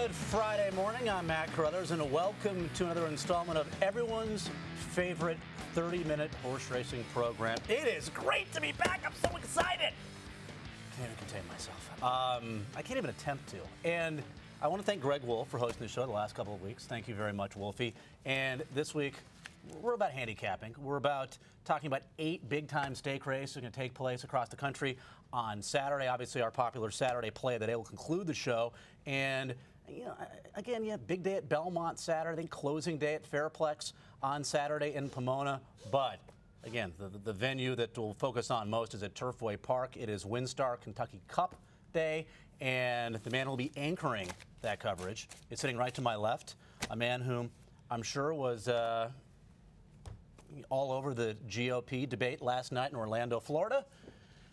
Good Friday morning. I'm Matt Carothers, and welcome to another installment of everyone's favorite 30-minute horse racing program. It is great to be back. I'm so excited. Can't even contain myself. I can't even attempt to. And I want to thank Greg Wolf for hosting the show the last couple of weeks. Thank you very much, Wolfie. And this week, we're about handicapping. We're about talking about 8 big-time stake races that are going to take place across the country on Saturday. Obviously, our popular Saturday play of the day will conclude the show. And, you know, again, yeah, big day at Belmont Saturday, then closing day at Fairplex on Saturday in Pomona. But, again, the venue that we'll focus on most is at Turfway Park. It is WinStar Kentucky Cup Day, and the man who will be anchoring that coverage is sitting right to my left, a man whom I'm sure was all over the GOP debate last night in Orlando, Florida.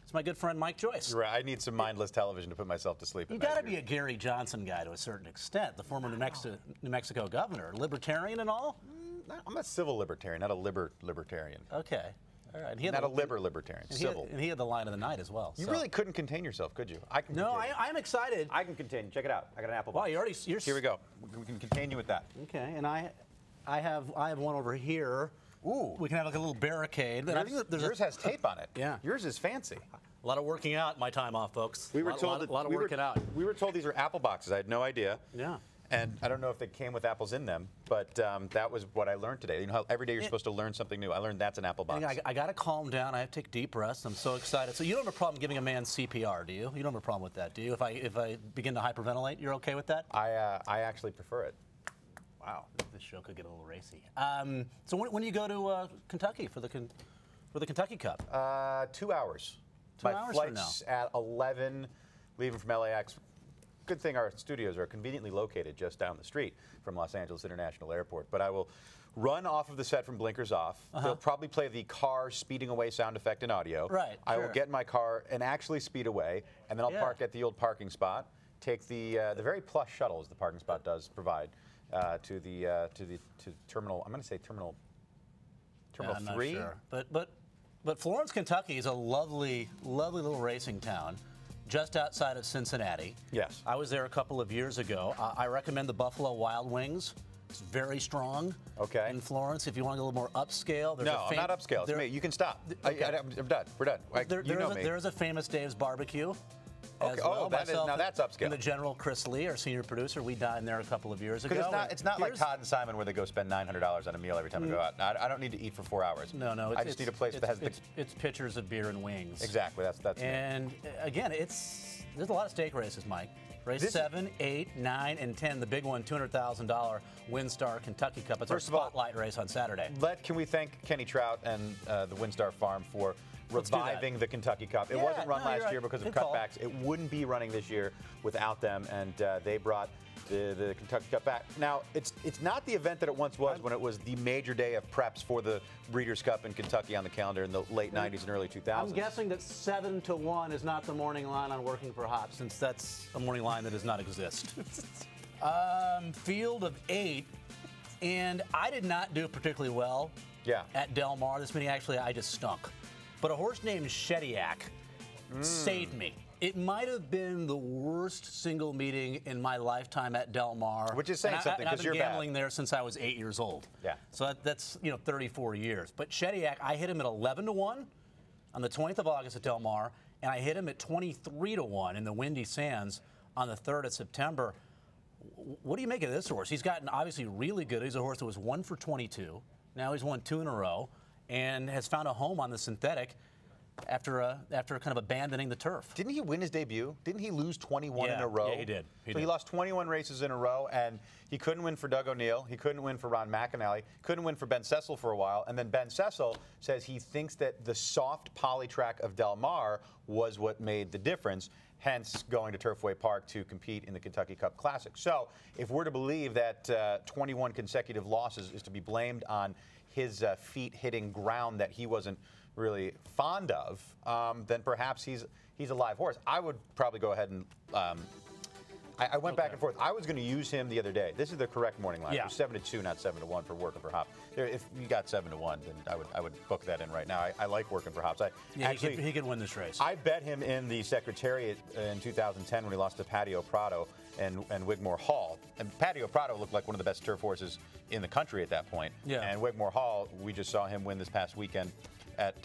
It's my good friend Mike Joyce. You're right. I need some mindless television to put myself to sleep. You got to be a Gary Johnson guy to a certain extent, the former New Mexico governor, libertarian and all. I'm a civil libertarian, not a libertarian. Okay. All right. Not a libertarian. Civil. And he had the line of the night as well. You really couldn't contain yourself, could you? I can. No, I'm excited. I can contain you. Check it out. I got an apple box. Wow, Here we go. We can contain you with that. Okay, and I have one over here. Ooh. We can have like a little barricade. Yours has tape on it. Yeah. Yours is fancy. A lot of working out my time off, folks. We were told a lot of working out. We were told these were apple boxes. I had no idea. Yeah. And I don't know if they came with apples in them, but that was what I learned today. You know how every day you're supposed to learn something new. I learned that's an apple box. I got to calm down. I have to take deep breaths. I'm so excited. So you don't have a problem giving a man CPR, do you? You don't have a problem with that, do you? If I begin to hyperventilate, you're okay with that? I actually prefer it. Wow, this show could get a little racy. So when do you go to Kentucky for the Kentucky Cup? 2 hours. 2 My hours flight's from now. at 11, leaving from LAX. Good thing our studios are conveniently located just down the street from Los Angeles International Airport. But I will run off of the set from Blinkers Off. They'll probably play the car speeding away sound effect and audio. Right. I will get in my car and actually speed away, and then I'll park at the old parking spot. Take the very plush shuttles the parking spot does provide to terminal. I'm going to say terminal 3. I'm not sure. But Florence, Kentucky is a lovely, lovely little racing town just outside of Cincinnati. Yes. I was there a couple of years ago. I recommend the Buffalo Wild Wings. It's very strong. Okay. In Florence, if you want to go a little more upscale. No, I'm not upscale. It's me. You can stop. Okay. I'm done. We're done. You know me. There is a famous Dave's Barbecue. Okay. Well. Now that's upscale. And the General Chris Lee, our senior producer, we dined there a couple of years ago. Because it's not like Todd and Simon where they go spend $900 on a meal every time we go out. I don't need to eat for 4 hours. No. I just need a place that has it's pitchers of beer and wings. Exactly. That's and me. Again, there's a lot of stake races, Mike. Race 7, 8, 9, and 10. The big one, $200,000 WinStar Kentucky Cup. It's our spotlight race on Saturday. Can we thank Kenny Trout and the WinStar Farm for reviving the Kentucky Cup? It wasn't run last year because of cutbacks. It wouldn't be running this year without them, and they brought the Kentucky Cup back. Now, it's not the event that it once was when it was the major day of preps for the Breeders' Cup in Kentucky on the calendar in the late 90s and early 2000s. I'm guessing that 7-1 is not the morning line on Working for Hops, since that's a morning line that does not exist. Field of 8, and I did not do particularly well at Del Mar. This meeting, actually, I just stunk. But a horse named Shediac saved me. It might have been the worst single meeting in my lifetime at Del Mar. Which is saying something, because you're bad. I've been gambling there since I was 8 years old. Yeah. So that's 34 years. But Shediac, I hit him at 11-1 on the 20th of August at Del Mar, and I hit him at 23-1 in the Windy Sands on the 3rd of September. What do you make of this horse? He's gotten obviously really good. He's a horse that was 1 for 22. Now he's won 2 in a row and has found a home on the synthetic after kind of abandoning the turf. Didn't he win his debut? Didn't he lose 21 in a row? Yeah, he did. He lost 21 races in a row, and he couldn't win for Doug O'Neill. He couldn't win for Ron McAnally. Couldn't win for Ben Cecil for a while. And then Ben Cecil says he thinks that the soft poly track of Del Mar was what made the difference, hence going to Turfway Park to compete in the Kentucky Cup Classic. So if we're to believe that 21 consecutive losses is to be blamed on his feet hitting ground that he wasn't really fond of, then perhaps he's a live horse. I would probably go ahead and I went back and forth. I was going to use him the other day. This is the correct morning line. Yeah. It was 7-2, not 7-1 for working for Hops. If you got 7-1, then I would book that in right now. I like working for Hops. Actually, he could win this race. I bet him in the Secretariat in 2010 when he lost to Patio Prado and Wigmore Hall. And Patio Prado looked like one of the best turf horses in the country at that point. Yeah. And Wigmore Hall, we just saw him win this past weekend at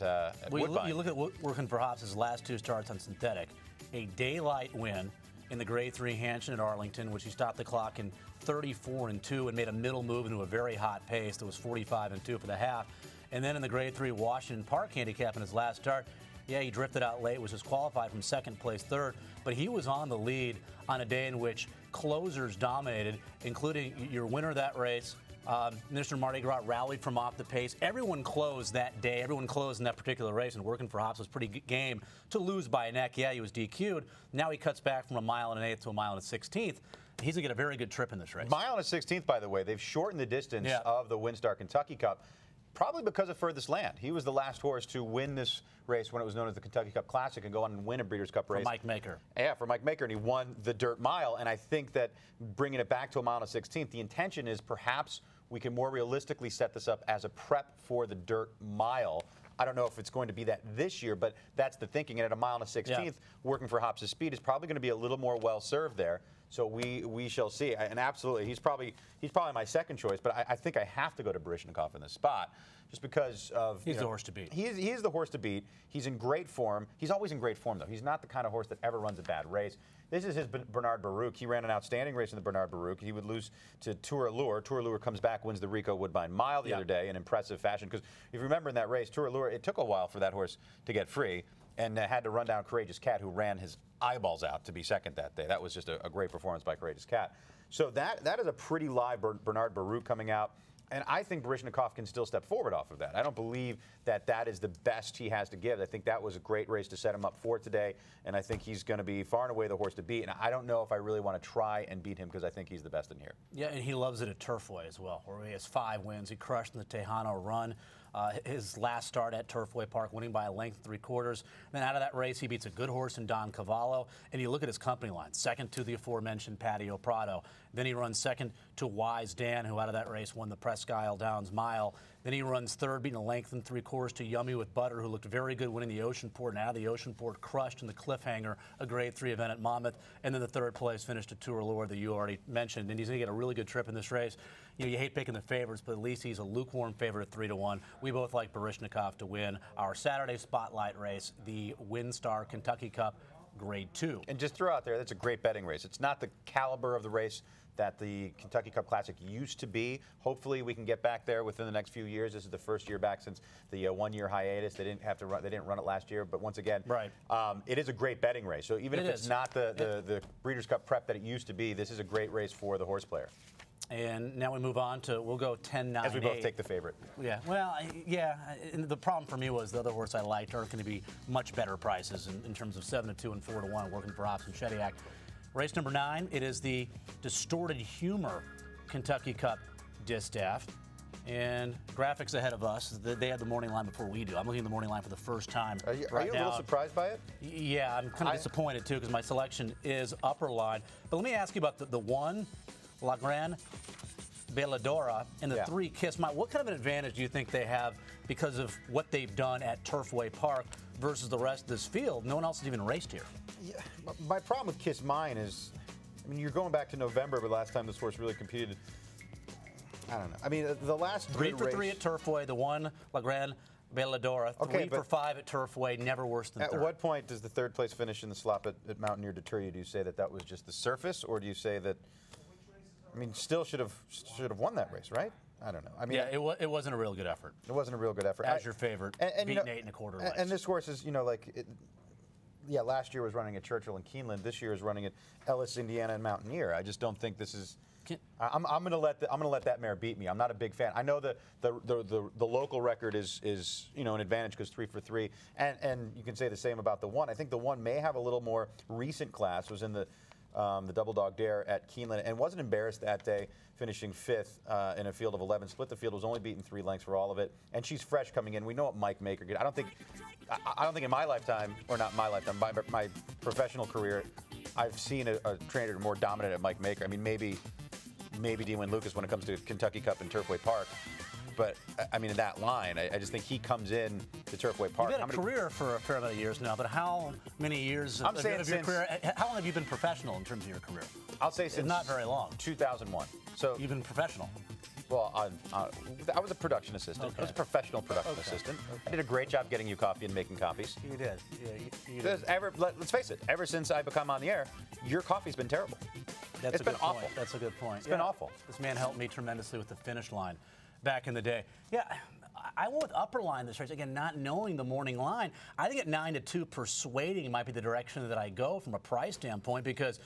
Woodbine. You look at working for Hops' last 2 starts on synthetic. A daylight win in the Grade 3 Hanshin at Arlington, which he stopped the clock in 34-2 and made a middle move into a very hot pace that was 45-2 for the half. And then in the Grade 3 Washington Park handicap in his last start, yeah, he drifted out late, was disqualified from second place third, but he was on the lead on a day in which closers dominated, including your winner of that race, Mr. Mardi Gras, rallied from off the pace. Everyone closed that day. Everyone closed in that particular race, and working for Hops was pretty good game to lose by a neck. Yeah, he was DQ'd. Now he cuts back from 1 mile and an eighth to 1 mile and a 16th. He's going to get a very good trip in this race. Mile and a 16th, by the way. They've shortened the distance Yeah. of the WinStar Kentucky Cup, probably because of furthest land. He was the last horse to win this race when it was known as the Kentucky Cup Classic and go on and win a Breeders' Cup race. For Mike Maker. Yeah, for Mike Maker, and he won the dirt mile. And I think that bringing it back to 1 mile and a 16th, the intention is perhaps we can more realistically set this up as a prep for the dirt mile. I don't know if it's going to be that this year, but that's the thinking. And at 1 mile and a 16th, working for Hops' speed is probably going to be a little more well-served there. So we shall see. And absolutely, he's probably my second choice, but I think I have to go to Baryshnikov in this spot just because of... He's the horse to beat. He is the horse to beat. He's in great form. He's always in great form, though. He's not the kind of horse that ever runs a bad race. This is his Bernard Baruch. He ran an outstanding race in the Bernard Baruch. He would lose to Tour Allure. Tour Allure comes back, wins the Rico Woodbine Mile the other day in impressive fashion. Because if you remember in that race, Tour Allure, it took a while for that horse to get free and had to run down Courageous Cat, who ran his eyeballs out to be second that day. That was just a great performance by Courageous Cat. So that is a pretty live Bernard Baruch coming out. And I think Baryshnikov can still step forward off of that. I don't believe that is the best he has to give. I think that was a great race to set him up for today, and I think he's going to be far and away the horse to beat. And I don't know if I really want to try and beat him because I think he's the best in here. Yeah, and he loves it at Turfway as well, where he has 5 wins. He crushed in the Tejano run. His last start at Turfway Park, winning by a length 3/4. Then out of that race, he beats a good horse in Don Cavallo. And you look at his company line, second to the aforementioned Patio Prado. Then he runs second to Wise Dan, who out of that race won the Presque Isle Downs Mile. Then he runs third, beating a length and 3/4 to Yummy with Butter, who looked very good winning the Oceanport. And out of the Oceanport, crushed in the Cliffhanger, a Grade 3 event at Monmouth. And then the third place finished at Tour Allure that you already mentioned. And he's going to get a really good trip in this race. You know, you hate picking the favorites, but at least he's a lukewarm favorite at 3-1. We both like Baryshnikov to win our Saturday spotlight race, the WinStar Kentucky Cup Grade 2. And just throw out there, that's a great betting race. It's not the caliber of the race that the Kentucky Cup Classic used to be. Hopefully, we can get back there within the next few years. This is the first year back since the 1-year hiatus. They didn't have to run. They didn't run it last year. But once again, it is a great betting race. So even if it's not the Breeders' Cup prep that it used to be, this is a great race for the horse player. And now we move on to, we'll go 10-9. As we both take the favorite. Yeah, well, yeah. And the problem for me was the other horse I liked are going to be much better prices in terms of 7-2 and 4-1, working for Hops and Shediac. Race number 9, it is the Distorted Humor Kentucky Cup Distaff. And graphics ahead of us, they have the morning line before we do. I'm looking at the morning line for the first time. Are you a little surprised by it? Yeah, I'm kind of disappointed too because my selection is upper line. But let me ask you about the 1, La Grande Belladora, and the 3, Kiss My. What kind of an advantage do you think they have because of what they've done at Turfway Park versus the rest of this field? No one else has even raced here. Yeah, my problem with Kiss Mine is, I mean, you're going back to November, but last time this horse really competed, I don't know. I mean, the last 3 for 3 at Turfway, the 1 La Grande Belladora, 3 for 5 at Turfway, never worse than third. At what point does the third place finish in the slop at Mountaineer deter you? Do you say that was just the surface, or do you say that, I mean, still should have won that race, right? I don't know. I mean, yeah, it wasn't a real good effort. It wasn't a real good effort. As your favorite, beating 8 1/4 lengths. And this horse is, last year was running at Churchill and Keeneland. This year is running at Ellis, Indiana, and Mountaineer. I just don't think this is. I'm going to let that mare beat me. I'm not a big fan. I know the local record is an advantage because 3 for 3, and you can say the same about the 1. I think the 1 may have a little more recent class. Was in the Double Dog Dare at Keeneland and wasn't embarrassed that day, finishing 5th in a field of 11. Split the field, was only beaten 3 lengths for all of it, and she's fresh coming in. We know what Mike Maker did. I don't think in my lifetime, or not my lifetime, my professional career, I've seen a trainer more dominant at Mike Maker. I mean, maybe Dean Wynn Lucas when it comes to Kentucky Cup and Turfway Park. But, I mean, in that line, I just think he comes in to Turfway Park. You've had a career for a fair amount of years now, but how many years of your career? How long have you been professional in terms of your career? I'll say since not very long. 2001. So you've been professional. Well, I was a production assistant. Okay. I was a professional production assistant. Okay. I did a great job getting you coffee and making copies. You did. Yeah, you did. Let's face it. Ever since I become on the air, your coffee's been terrible. It's been awful. That's a good point. It's been awful. This man helped me tremendously with the finish line back in the day. Yeah, I went with upper line this race. Again, not knowing the morning line. I think at 9-2, persuading might be the direction that I go from a price standpoint because,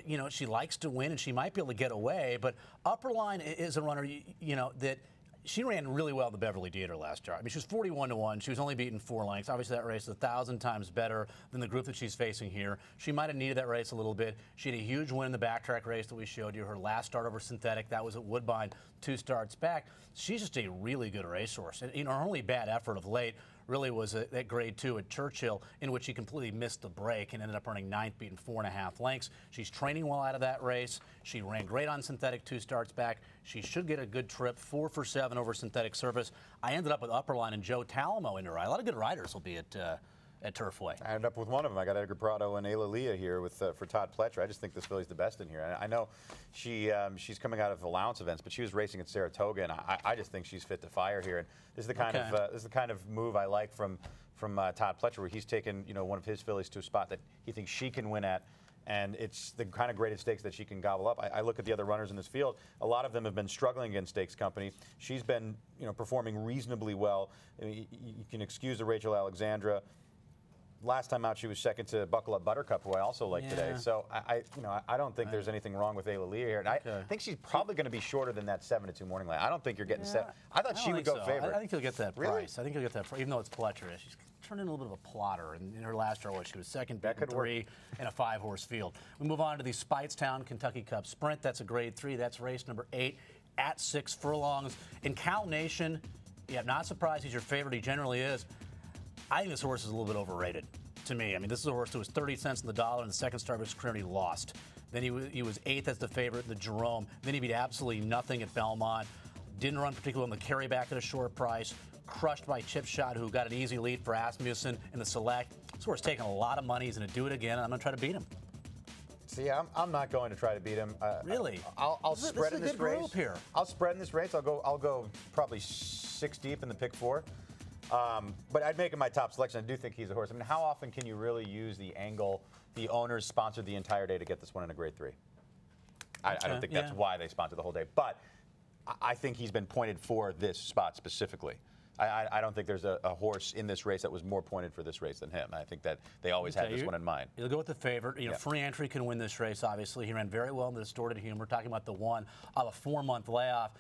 you know, she likes to win and she might be able to get away. But upper line is a runner, you know, that she ran really well at the Beverly Theater last year. I mean, she was 41-1. She was only beaten 4 lengths. Obviously, that race is 1,000 times better than the group that she's facing here. She might have needed that race a little bit. She had a huge win in the backtrack race that we showed you. Her last start over synthetic, that was at Woodbine 2 starts back. She's just a really good racehorse. And, you know, her only bad effort of late really was at grade 2 at Churchill, in which she completely missed the break and ended up running 9th, beating 4.5 lengths. She's training well out of that race. She ran great on synthetic 2 starts back. She should get a good trip, 4 for 7 over synthetic surface. I ended up with upper line and Joe Talamo in her ride. A lot of good riders will be at Turfway. I ended up with one of them. I got Edgar Prado and Ayla Leah here for Todd Pletcher. I just think this filly's the best in here. I know she's coming out of allowance events, but she was racing at Saratoga, and I just think she's fit to fire here. And this is the kind of move I like from Todd Pletcher, where he's taken one of his fillies to a spot that he thinks she can win at. And it's the kind of graded stakes that she can gobble up. I look at the other runners in this field. A lot of them have been struggling against stakes company. She's been performing reasonably well. I mean, you can excuse the Rachel Alexandra. Last time out, she was second to Buckle Up Buttercup, who I also like today. So I don't think there's anything wrong with Ayla Leah here. And I think she's probably going to be shorter than that 7-2 morning line. I don't think you're getting 7. I thought she would go favorite. I think you'll get that price. Really? I think you'll get that price, even though it's Pletcher. She's turned into a little bit of a plotter. And in her last start, she was second, beaten 3 in a 5-horse field. We move on to the Speightstown Kentucky Cup Sprint. That's a grade 3. That's race number 8 at 6 furlongs. In Cal Nation, yeah, not surprised he's your favorite. He generally is. I think this horse is a little bit overrated. To me, I mean, this is a horse that was 30 cents on the dollar in the second start of his career, and he lost. Then he was 8th as the favorite in the Jerome. Then he beat absolutely nothing at Belmont. Didn't run particularly on the carryback at a short price. Crushed by Chip Shot, who got an easy lead for Asmussen in the Select. This horse taking a lot of money. He's going to do it again, and I'm going to try to beat him. See, I'm not going to try to beat him. Really? I'll spread in this race. Here. I'll spread in this race. I'll go probably 6 deep in the pick 4. But I'd make him my top selection. I do think he's a horse. I mean, how often can you really use the angle the owners sponsored the entire day to get this one in a grade 3? I don't think that's why they sponsored the whole day. But I think he's been pointed for this spot specifically. I don't think there's a horse in this race that was more pointed for this race than him. I think that they always had this one in mind. You'll go with the favorite. Free entry can win this race, obviously. He ran very well in the Distorted Humor. Talking about the one of a 4-month layoff.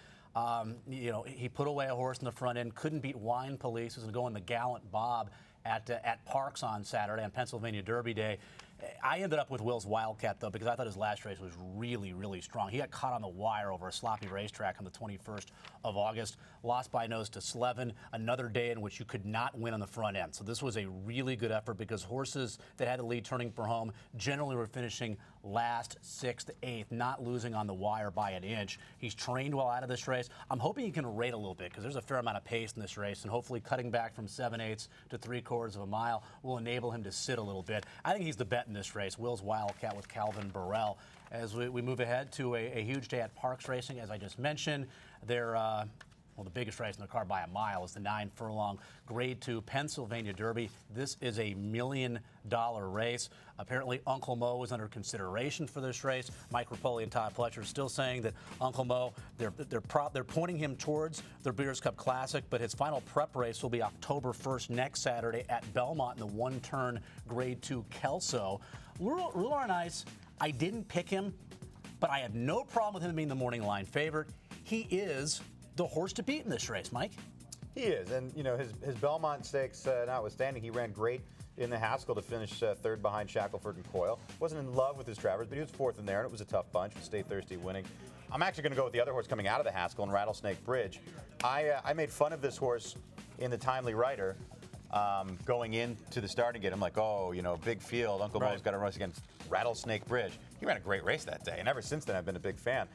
He put away a horse in the front end, couldn't beat Wine Police. Was going to go in the Gallant Bob at Parks on Saturday on Pennsylvania Derby Day. I ended up with Will's Wildcat, though, because I thought his last race was really, really strong. He got caught on the wire over a sloppy racetrack on the 21st of August. Lost by nose to Slevin, another day in which you could not win on the front end. So this was a really good effort because horses that had the lead turning for home generally were finishing last, 6th, 8th, not losing on the wire by an inch. He's trained well out of this race. I'm hoping he can rate a little bit because there's a fair amount of pace in this race, and hopefully cutting back from 7/8 to 3/4 of a mile will enable him to sit a little bit. I think he's the bet in this race. Will's Wildcat with Calvin Burrell. As we move ahead to a huge day at Parks Racing, as I just mentioned, they're the biggest race in the car by a mile is the 9-furlong Grade 2 Pennsylvania Derby. This is a $1 million race. Apparently, Uncle Mo was under consideration for this race. Mike Rapoli and Todd Pletcher are still saying that Uncle Mo, they're pointing him towards the Breeders' Cup Classic, but his final prep race will be October 1st next Saturday at Belmont in the one-turn Grade 2 Kelso. Rule on Ice, I didn't pick him, but I have no problem with him being the morning line favorite. He is the horse to beat in this race, Mike. He is, and his Belmont Stakes notwithstanding, he ran great in the Haskell to finish 3rd behind Shackelford and Coyle. Wasn't in love with his Travers, but he was 4th in there, and it was a tough bunch with Stay Thirsty winning. I'm actually going to go with the other horse coming out of the Haskell and Rattlesnake Bridge. I made fun of this horse in the Timely Writer going into the starting gate. I'm like, oh, big field. Uncle Mo's got to race against Rattlesnake Bridge. He ran a great race that day, and ever since then I've been a big fan.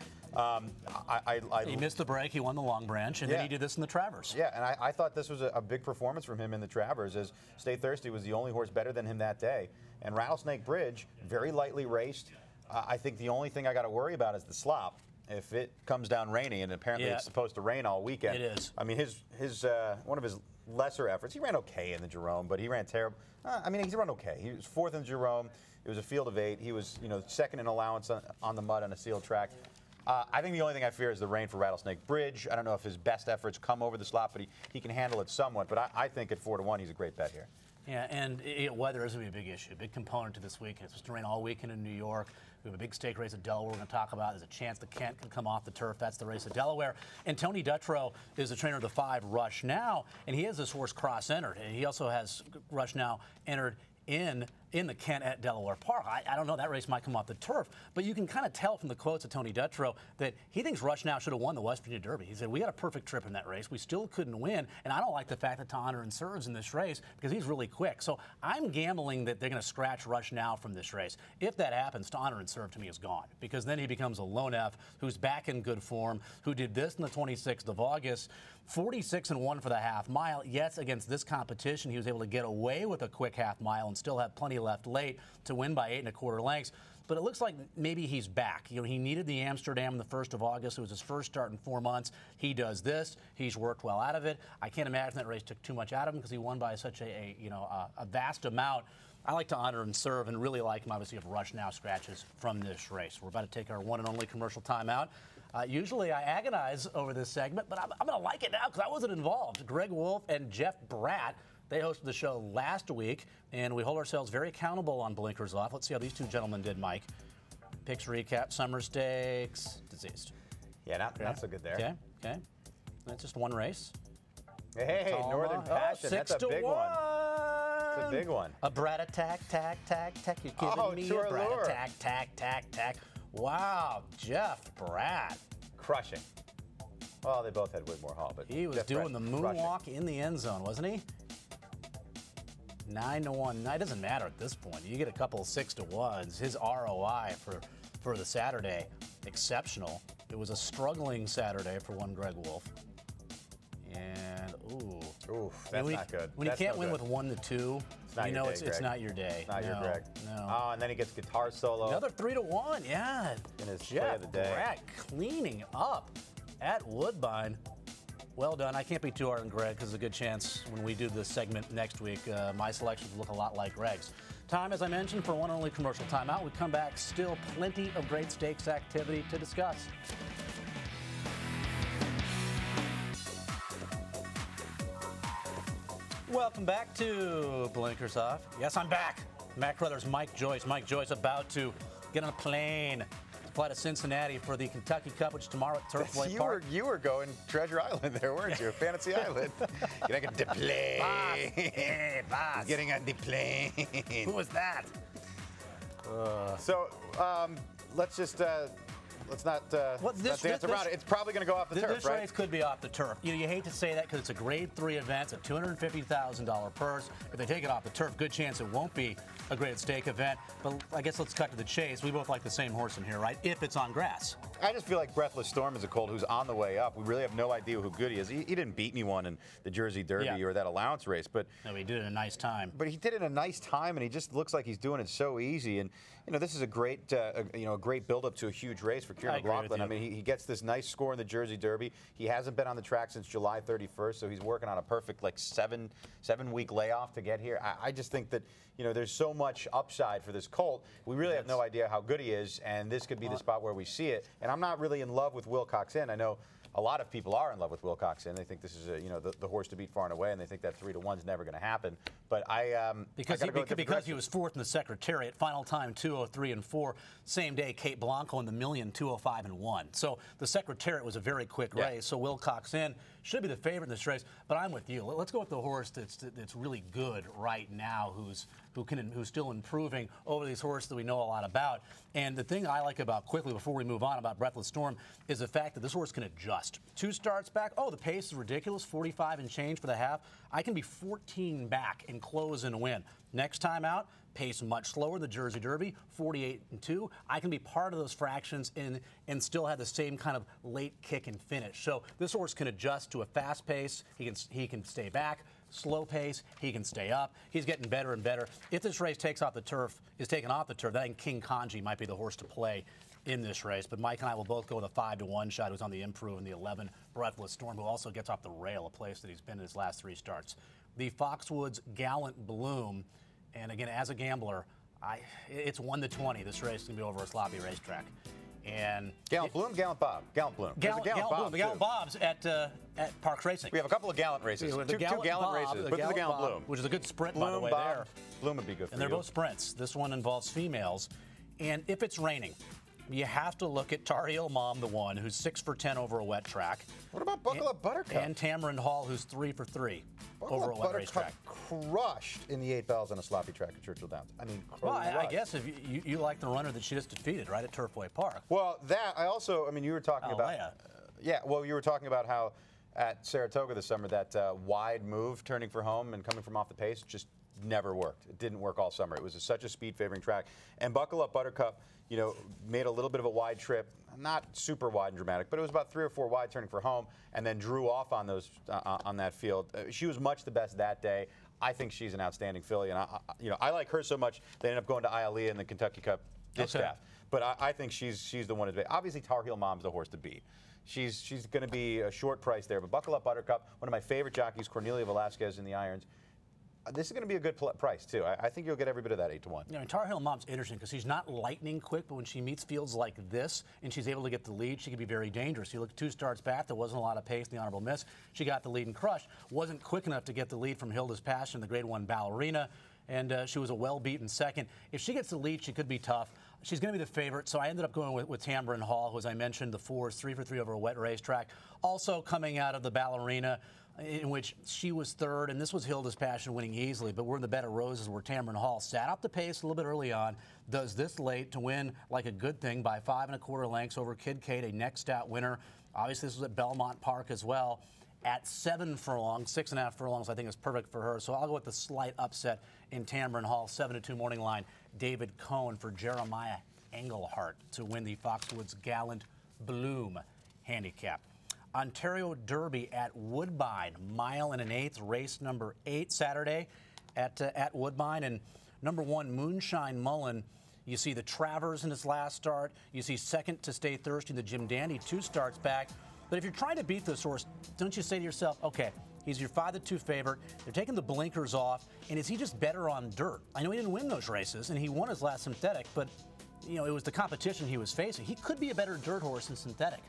He missed the break. He won the Long Branch, and then he did this in the Travers. Yeah, and I thought this was a big performance from him in the Travers, as Stay Thirsty was the only horse better than him that day. And Rattlesnake Bridge, very lightly raced. I think the only thing I got to worry about is the slop. If it comes down rainy, and apparently it's supposed to rain all weekend. It is. I mean, his one of his lesser efforts, he ran okay in the Jerome, but he ran terrible. He ran okay. He was 4th in the Jerome. It was a field of 8. He was, 2nd in allowance on the mud on a sealed track. I think the only thing I fear is the rain for Rattlesnake Bridge. I don't know if his best efforts come over the slop, but he can handle it somewhat. But I think at 4-1, he's a great bet here. Yeah, and weather is going to be a big issue, a big component to this weekend. It's supposed to rain all weekend in New York. We have a big stake race at Delaware we're going to talk about. There's a chance the Kent can come off the turf. That's the race at Delaware. And Tony Dutrow is the trainer of the 5 Rush Now, and he has this horse Cross entered. And he also has Rush Now entered in the Kent at Delaware Park. I don't know, that race might come off the turf, but you can kind of tell from the quotes of Tony Dutrow that he thinks Rush Now should have won the West Virginia Derby. He said, we got a perfect trip in that race. We still couldn't win, and I don't like the fact that Honor and serves in this race because he's really quick. So I'm gambling that they're going to scratch Rush Now from this race. If that happens, Honor and serve to me is gone, because then he becomes a lone F who's back in good form, who did this on the 26th of August. 46-1 for the half mile. Yes, against this competition, he was able to get away with a quick half mile and still have plenty left late to win by 8 1/4 lengths. But it looks like maybe he's back. He needed the Amsterdam on the 1st of August. It was his first start in 4 months. He does this. He's worked well out of it. I can't imagine that race took too much out of him because he won by such a vast amount. I like to honor and serve and really like him, obviously, if Rush Now scratches from this race. We're about to take our one and only commercial timeout. Usually I agonize over this segment, but I'm going to like it now because I wasn't involved. Greg Wolf and Jeff Bratt, they hosted the show last week, and we hold ourselves very accountable on Blinkers Off. Let's see how these two gentlemen did, Mike. Picks recap, Summer Stakes, Diseased. Yeah, not so good there. Okay. That's just one race. Hey, Northern Passion, that's a big one. It's a big one. A Brat attack, tack. You're giving me a Brat attack, tack. Wow, Jeff Bratt. Crushing. Well, they both had Whitmore Hall, but he was doing the moonwalk in the end zone, wasn't he? 9-1. It doesn't matter at this point. You get a couple of 6-1s. His ROI for the Saturday, exceptional. It was a struggling Saturday for one Greg Wolf. And that's not good. When you can't win with 1-2, it's not your day. It's not your Greg. No. Oh, and then he gets guitar solo. Another 3-1. Yeah. In his play of the day. Bratt cleaning up at Woodbine. Well done. I can't be too hard on Greg because there's a good chance when we do this segment next week, my selections will look a lot like Greg's. Time, as I mentioned, for one only commercial timeout. We come back, still plenty of great stakes activity to discuss. Welcome back to Blinkers Off. Yes, I'm back. Matt Carothers, Mike Joyce. Mike Joyce about to get on a plane to fly to Cincinnati for the Kentucky Cup, which is tomorrow at Turfway Park. You were going Treasure Island there, weren't you? Fantasy Island. Getting on the plane. Hey, boss. Getting on the plane. Who was that? Let's just... Let's not dance around it. It's probably going to go off the turf, right? This race could be off the turf. You hate to say that because it's a Grade 3 event. It's a $250,000 purse. If they take it off the turf, good chance it won't be a graded stake event. But I guess let's cut to the chase. We both like the same horse in here, right? If it's on grass. I just feel like Breathless Storm is a colt who's on the way up. We really have no idea who good he is. He didn't beat anyone in the Jersey Derby or that allowance race, but no, he did it in a nice time. But he did it in a nice time, and he just looks like he's doing it so easy. And this is a great, a great build-up to a huge race for Kieran McLaughlin. I mean, he gets this nice score in the Jersey Derby. He hasn't been on the track since July 31st, so he's working on a perfect seven-week layoff to get here. I just think that there's so much upside for this colt. We really have no idea how good he is, and this could be the spot where we see it. And I'm not really in love with Wilcox Inn. I know a lot of people are in love with Wilcox Inn. They think this is the horse to beat far and away, and they think that 3-1 is never going to happen. But because he was 4th in the Secretariat, final time 2:03.4. Same day, Kate Blanco in the Million 2:05.1. So the Secretariat was a very quick race. So Wilcox Inn Should be the favorite in this race, but I'm with you. Let's go with the horse that's really good right now, who's still improving over these horses that we know a lot about. And the thing I like about, quickly before we move on, about Breathless Storm is the fact that this horse can adjust. 2 starts back, oh, the pace is ridiculous, 45 and change for the half. I can be 14 back and close and win. Next time out, pace much slower, the Jersey Derby, 48 and 2. I can be part of those fractions and still have the same kind of late kick and finish. So this horse can adjust to a fast pace. He can stay back. Slow pace, he can stay up. He's getting better and better. If this race is taken off the turf, then I think King Kanji might be the horse to play in this race. But Mike and I will both go with a 5-1 shot, who's on the improve, and the 11 Breathless Storm, who also gets off the rail, a place that he's been in his last 3 starts. The Foxwoods Gallant Bloom, and again, as a gambler, it's 1-20. This race is going to be over a sloppy racetrack. And Gallant Bloom, Gallant Bob. Gallant Bloom. Gallant Bloom. The Gallant Bob's at Parks Racing. We have a couple of Gallant races. Two Gallant races, but the Gallant Bloom. Which is a good sprint, Bloom, by the way, Bob. there. Bloom would be good for And they're both sprints. This one involves females. And if it's raining, you have to look at Tar Heel Mom, the one, who's 6 for 10 over a wet track. What about Buckle Up Buttercup? And Tamarind Hall, who's 3 for 3 over a wet racetrack. Crushed in the 8 bells on a sloppy track at Churchill Downs. I mean, crushed. Well, I guess if you like the runner that she just defeated, right, at Turfway Park. Well, you were talking about... you were talking about how at Saratoga this summer, that wide move, turning for home and coming from off the pace, just never worked. It didn't work all summer. It was such a speed-favoring track. And Buckle Up Buttercup, made a little bit of a wide trip, not super wide and dramatic, but it was about 3 or 4 wide turning for home, and then drew off on those on that field. She was much the best that day. I think she's an outstanding filly, and I like her so much they ended up going to Hialeah in the Kentucky Cup distaff. But I think she's the one to beat. Obviously, Tar Heel Mom's the horse to beat. She's going to be a short price there. But Buckle Up Buttercup, one of my favorite jockeys, Cornelia Velasquez in the irons. This is going to be a good price, too. I think you'll get every bit of that 8-1. Tar Heel Mom's interesting because she's not lightning quick, but when she meets fields like this and she's able to get the lead, she can be very dangerous. You look 2 starts back, there wasn't a lot of pace in the Honorable Miss. She got the lead and crushed. Wasn't quick enough to get the lead from Hilda's Passion, the Grade 1 Ballerina, and she was a well-beaten second. If she gets the lead, she could be tough. She's going to be the favorite, so I ended up going with Tamarind Hall, who, as I mentioned, the 4 is 3 for 3 over a wet racetrack. Also coming out of the Ballerina, in which she was 3rd, and this was Hilda's Passion winning easily, but we're in the bed of roses where Tamarind Hall sat up the pace a little bit early on, does this late to win like a good thing by 5 1/4 lengths over Kid Kate, a next out winner. Obviously, this was at Belmont Park as well. At 7 furlongs, 6.5 furlongs, I think is perfect for her. So I'll go with the slight upset in Tamarind Hall, 7-2 morning line. David Cohn for Jeremiah Engelhart to win the Foxwoods Gallant Bloom handicap. Ontario Derby at Woodbine, 1 1/8, race number 8 Saturday at Woodbine. And number 1, Moonshine Mullen. You see the Travers in his last start. You see second to Stay Thirsty, the Jim Dandy, 2 starts back. But if you're trying to beat this horse, don't you say to yourself, okay, he's your 5-2 favorite. They're taking the blinkers off, and is he just better on dirt? I know he didn't win those races, and he won his last synthetic, but it was the competition he was facing. He could be a better dirt horse than synthetic.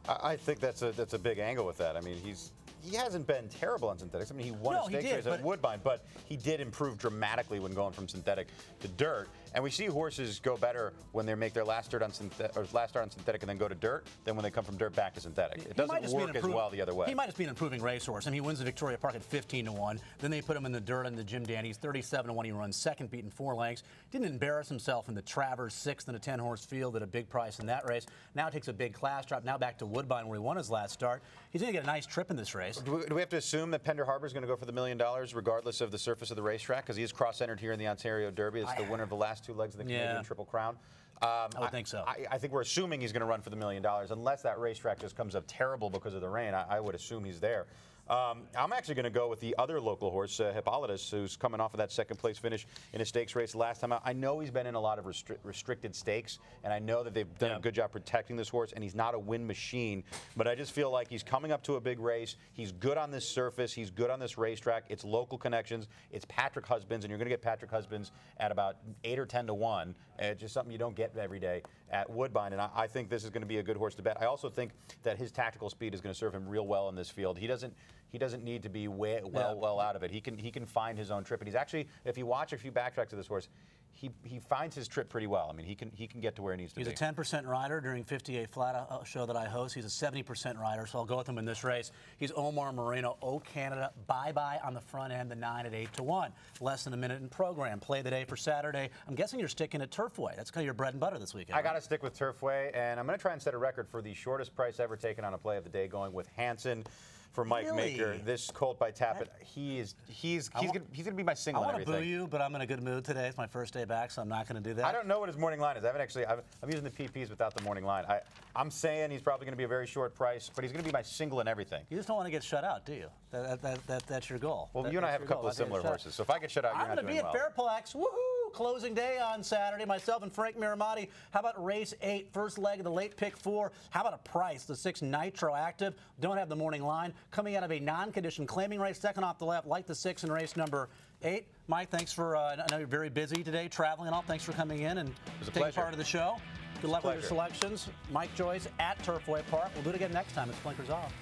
I think that's a big angle with that. I mean, he hasn't been terrible on synthetics. I mean, he won a stakes race at Woodbine, but he did improve dramatically when going from synthetic to dirt. And we see horses go better when they make their last start on synthetic and then go to dirt than when they come from dirt back to synthetic. It doesn't work as well the other way. He might just be an improving racehorse. I mean, he wins the Victoria Park at 15-1. Then they put him in the dirt in the Jim Dandy's 37-1. He runs second, beaten 4 lengths. Didn't embarrass himself in the Travers 6th in a 10-horse field at a big price in that race. Now takes a big class drop. Now back to Woodbine where he won his last start. He's going to get a nice trip in this race. Do we have to assume that Pender Harbour is going to go for the $1 million regardless of the surface of the racetrack? Because he is cross-entered here in the Ontario Derby. It's the winner of the last 2 legs of the Canadian Triple Crown. I would think so. I think we're assuming he's going to run for the $1 million. Unless that racetrack just comes up terrible because of the rain, I would assume he's there. I'm actually going to go with the other local horse, Hippolytus, who's coming off of that second-place finish in a stakes race last time out. I know he's been in a lot of restricted stakes, and I know that they've done a good job protecting this horse, and he's not a win machine, but I just feel like he's coming up to a big race. He's good on this surface. He's good on this racetrack. It's local connections. It's Patrick Husbands, and you're going to get Patrick Husbands at about 8 or 10 to 1. It's just something you don't get every day at Woodbine, and I think this is going to be a good horse to bet. I also think that his tactical speed is going to serve him real well in this field. He doesn't need to be well out of it. He can find his own trip. And he's actually, if you watch a few backtracks of this horse, he finds his trip pretty well. I mean, he can get to where he needs to be. He's a 10% rider during 58 Flat, a show that I host. He's a 70% rider, so I'll go with him in this race. He's Omar Moreno, O Canada, bye-bye on the front end, the 9 at 8-1. Less than a minute in program. Play the day for Saturday. I'm guessing you're sticking at Turfway. That's kind of your bread and butter this weekend. I got to stick with Turfway, and I'm going to try and set a record for the shortest price ever taken on a play of the day, going with Hanson. For Mike Maker, this colt by Tapit, he's gonna be my single. I want to boo you, but I'm in a good mood today. It's my first day back, so I'm not going to do that. I don't know what his morning line is. I'm using the PPs without the morning line. I'm saying he's probably going to be a very short price, but he's going to be my single in everything. You just don't want to get shut out, do you? That's your goal. Well, you and I have a couple of similar horses, so if I get shut out, you're not doing well. I'm going to be at Fairplex. Woohoo! Closing day on Saturday. Myself and Frank Miramati. How about race 8, first leg of the late pick 4? How about a price? The 6 Nitro Active. Don't have the morning line. Coming out of a non-conditioned claiming race, second off the left, like the 6 in race number 8. Mike, thanks for, I know you're very busy today, traveling and all. Thanks for coming in and taking part of the show. Good luck with your selections. Mike, Joyce at Turfway Park. We'll do it again next time. It's Blinkers Off.